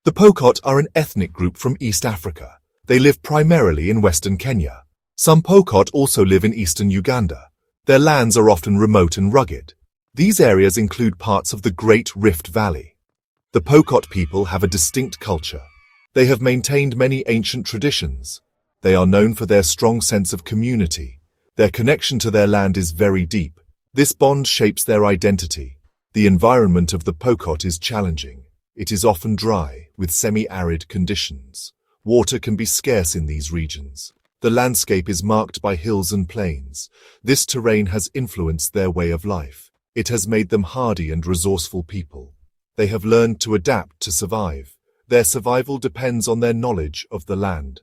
The Pokot are an ethnic group from East Africa. They live primarily in western Kenya. Some Pokot also live in eastern Uganda. Their lands are often remote and rugged. These areas include parts of the Great Rift Valley. The Pokot people have a distinct culture. They have maintained many ancient traditions. They are known for their strong sense of community. Their connection to their land is very deep. This bond shapes their identity. The environment of the Pokot is challenging. It is often dry, with semi-arid conditions. Water can be scarce in these regions. The landscape is marked by hills and plains. This terrain has influenced their way of life. It has made them hardy and resourceful people. They have learned to adapt to survive. Their survival depends on their knowledge of the land.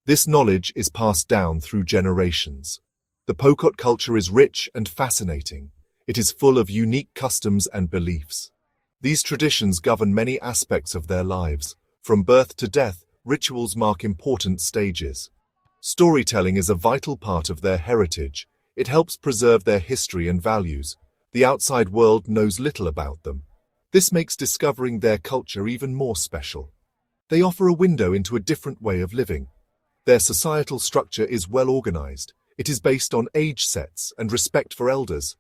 This knowledge is passed down through generations. The Pokot culture is rich and fascinating. It is full of unique customs and beliefs. These traditions govern many aspects of their lives. From birth to death, rituals mark important stages. Storytelling is a vital part of their heritage. It helps preserve their history and values. The outside world knows little about them. This makes discovering their culture even more special. They offer a window into a different way of living. Their societal structure is well organized. It is based on age sets and respect for elders.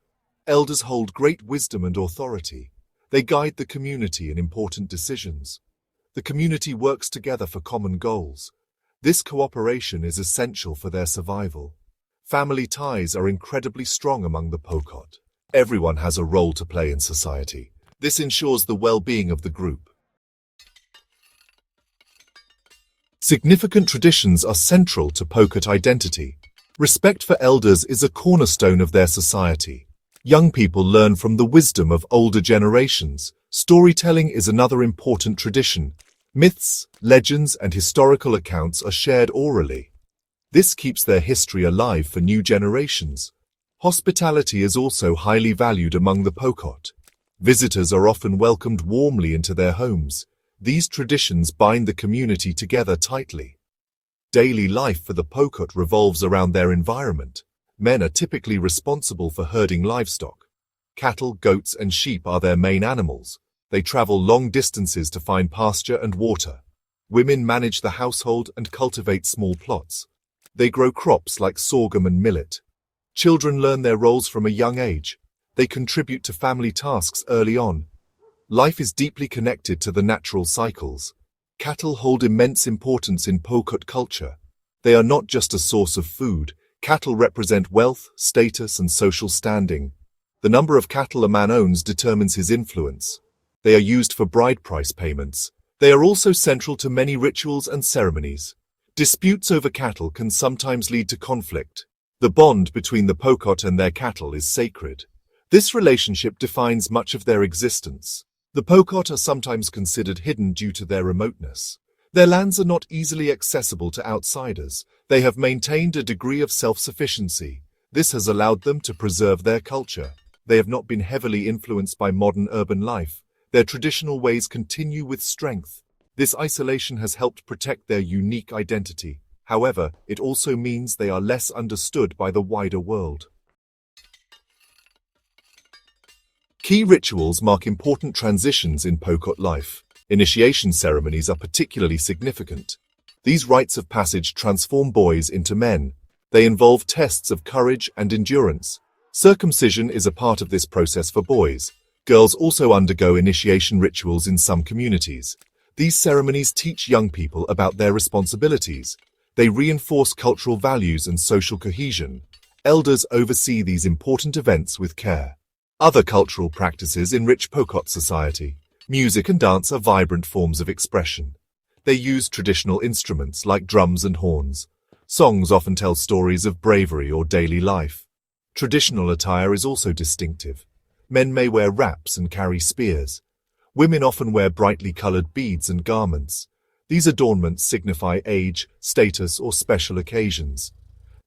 Elders hold great wisdom and authority. They guide the community in important decisions. The community works together for common goals. This cooperation is essential for their survival. Family ties are incredibly strong among the Pokot. Everyone has a role to play in society. This ensures the well-being of the group. Significant traditions are central to Pokot identity. Respect for elders is a cornerstone of their society. Young people learn from the wisdom of older generations. Storytelling is another important tradition. Myths, legends, and historical accounts are shared orally. This keeps their history alive for new generations. Hospitality is also highly valued among the Pokot. Visitors are often welcomed warmly into their homes. These traditions bind the community together tightly. Daily life for the Pokot revolves around their environment. Men are typically responsible for herding livestock. Cattle, goats, and sheep are their main animals. They travel long distances to find pasture and water. Women manage the household and cultivate small plots. They grow crops like sorghum and millet. Children learn their roles from a young age. They contribute to family tasks early on. Life is deeply connected to the natural cycles. Cattle hold immense importance in Pokot culture. They are not just a source of food. Cattle represent wealth, status, and social standing. The number of cattle a man owns determines his influence. They are used for bride price payments. They are also central to many rituals and ceremonies. Disputes over cattle can sometimes lead to conflict. The bond between the Pokot and their cattle is sacred. This relationship defines much of their existence. The Pokot are sometimes considered hidden due to their remoteness. Their lands are not easily accessible to outsiders. They have maintained a degree of self-sufficiency. This has allowed them to preserve their culture. They have not been heavily influenced by modern urban life. Their traditional ways continue with strength. This isolation has helped protect their unique identity. However, it also means they are less understood by the wider world. Key rituals mark important transitions in Pokot life. Initiation ceremonies are particularly significant. These rites of passage transform boys into men. They involve tests of courage and endurance. Circumcision is a part of this process for boys. Girls also undergo initiation rituals in some communities. These ceremonies teach young people about their responsibilities. They reinforce cultural values and social cohesion. Elders oversee these important events with care. Other cultural practices enrich Pokot society. Music and dance are vibrant forms of expression. They use traditional instruments like drums and horns. Songs often tell stories of bravery or daily life. Traditional attire is also distinctive. Men may wear wraps and carry spears. Women often wear brightly colored beads and garments. These adornments signify age, status, or special occasions.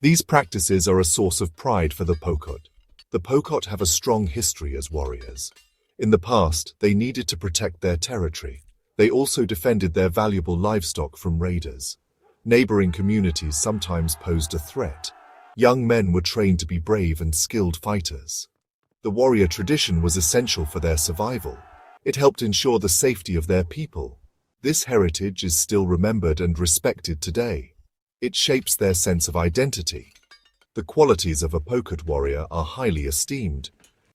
These practices are a source of pride for the Pokot. The Pokot have a strong history as warriors. In the past, they needed to protect their territory. They also defended their valuable livestock from raiders. Neighboring communities sometimes posed a threat. Young men were trained to be brave and skilled fighters. The warrior tradition was essential for their survival. It helped ensure the safety of their people. This heritage is still remembered and respected today. It shapes their sense of identity. The qualities of a Pokot warrior are highly esteemed.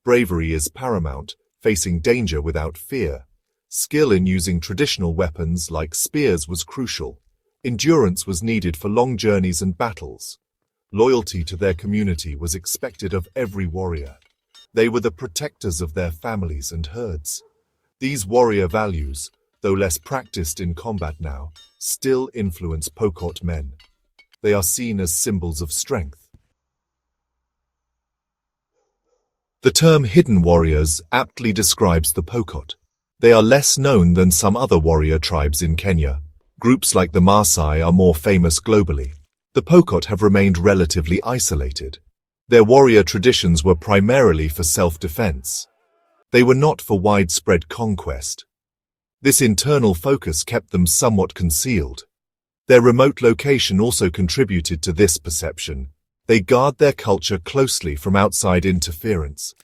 Bravery is paramount, facing danger without fear. Skill in using traditional weapons like spears was crucial. Endurance was needed for long journeys and battles. Loyalty to their community was expected of every warrior. They were the protectors of their families and herds. These warrior values, though less practiced in combat now, still influence Pokot men. They are seen as symbols of strength. The term hidden warriors aptly describes the Pokot. They are less known than some other warrior tribes in Kenya. Groups like the Maasai are more famous globally. The Pokot have remained relatively isolated. Their warrior traditions were primarily for self-defense. They were not for widespread conquest. This internal focus kept them somewhat concealed. Their remote location also contributed to this perception. They guard their culture closely from outside interference.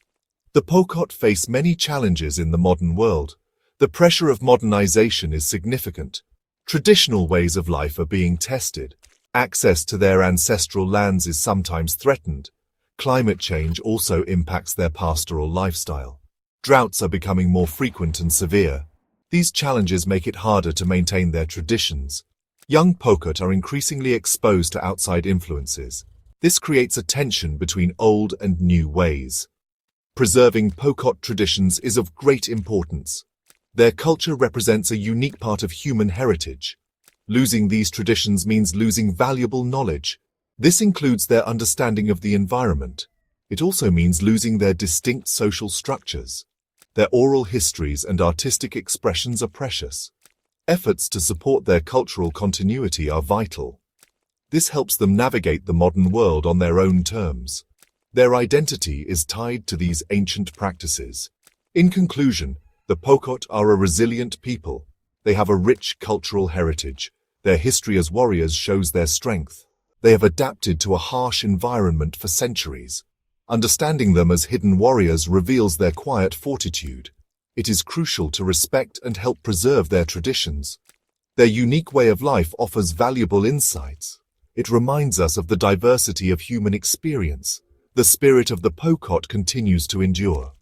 The Pokot face many challenges in the modern world. The pressure of modernization is significant. Traditional ways of life are being tested. Access to their ancestral lands is sometimes threatened. Climate change also impacts their pastoral lifestyle. Droughts are becoming more frequent and severe. These challenges make it harder to maintain their traditions. Young Pokot are increasingly exposed to outside influences. This creates a tension between old and new ways. Preserving Pokot traditions is of great importance. Their culture represents a unique part of human heritage. Losing these traditions means losing valuable knowledge. This includes their understanding of the environment. It also means losing their distinct social structures. Their oral histories and artistic expressions are precious. Efforts to support their cultural continuity are vital. This helps them navigate the modern world on their own terms. Their identity is tied to these ancient practices. In conclusion, the Pokot are a resilient people. They have a rich cultural heritage. Their history as warriors shows their strength. They have adapted to a harsh environment for centuries. Understanding them as hidden warriors reveals their quiet fortitude. It is crucial to respect and help preserve their traditions. Their unique way of life offers valuable insights. It reminds us of the diversity of human experience. The spirit of the Pokot continues to endure.